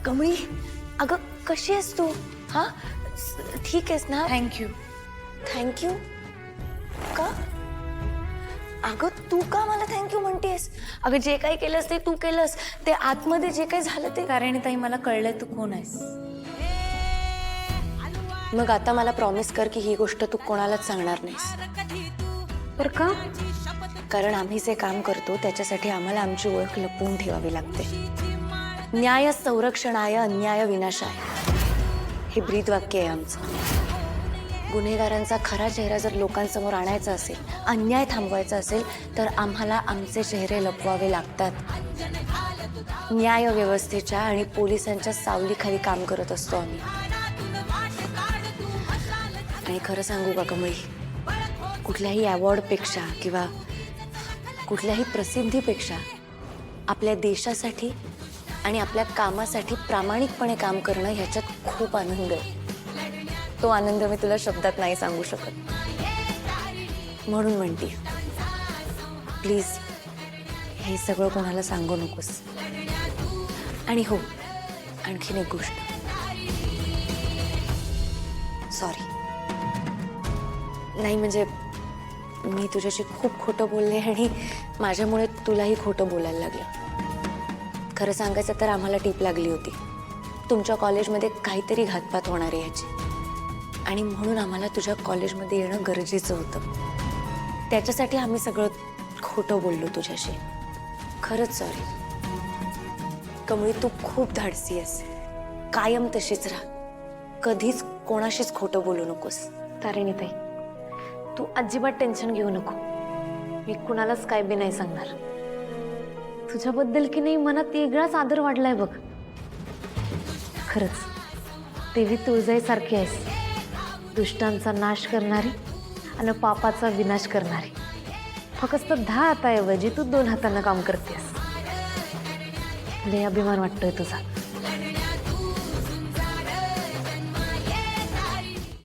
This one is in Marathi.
कमळी, अगं कशी आहेस तू? हा, ठीक आहेस ना? थँक्यू. थँक्यू का? अगं तू का मला थँक्यू म्हणतेस? अगं जे काही केलंस ते तू केलंस, ते आतमध्ये जे काही झालं ते. ताई मला कळलंय तू कोण आहेस. मग आता मला प्रॉमिस कर की ही गोष्ट तू कोणालाच सांगणार नाहीस. पर का? कारण आम्ही जे काम करतो त्याच्यासाठी आम्हाला आमची ओळख लपवून ठेवावी लागते. न्याय संरक्षणाय अन्याय विनाशाय हे ब्रीदवाक्य आहे आमचं. गुन्हेगारांचा खरा चेहरा जर लोकांसमोर आणायचा असेल, अन्याय थांबवायचा असेल, तर आम्हाला आमचे चेहरे लपवावे लागतात. न्याय व्यवस्थेच्या आणि पोलिसांच्या सावलीखाली काम करत असतो आम्ही. आणि खरं सांगू का कमळी, कुठल्याही अवॉर्डपेक्षा किंवा कुठल्याही प्रसिद्धीपेक्षा आपल्या देशासाठी आणि आपल्या कामासाठी प्रामाणिकपणे काम करणं ह्याच्यात खूप आनंद आहे. तो आनंद मी तुला शब्दात नाही सांगू शकत. म्हणून म्हणते, प्लीज हे सगळं कोणाला सांगू नकोस. आणि हो, आणखीन एक गोष्ट, सॉरी. नाही म्हणजे मी तुझ्याशी खूप खोटं बोलले आणि माझ्यामुळे तुलाही खोटं बोलायला लागलं. खरं सांगायचं तर आम्हाला टीप लागली होती तुमच्या कॉलेजमध्ये काहीतरी घातपात होणार आहे याची, आणि म्हणून आम्हाला तुझ्या कॉलेजमध्ये येणं गरजेचं होतं. त्याच्यासाठी आम्ही सगळं खोटं बोललो तुझ्याशी. खरंच सॉरी. कमळी, तू खूप धाडसी आहेस. कायम तशीच राहा. कधीच कोणाशीच खोटं बोलू नकोस. ताई, तू अजिबात टेन्शन घेऊ नको. मी कुणालाच काय बी नाही सांगणार. तुझ्याबद्दल की नाही मनात वेगळाच आदर वाढलाय बघ. खरंच देवी तुळजाईसारखी आहेस. दुष्टांचा नाश करणारी आणि पापाचा विनाश करणारी. फक्त 10 हाताऐवजी तू 2 हातांना काम करतेस. लय अभिमान वाटतोय तुझा.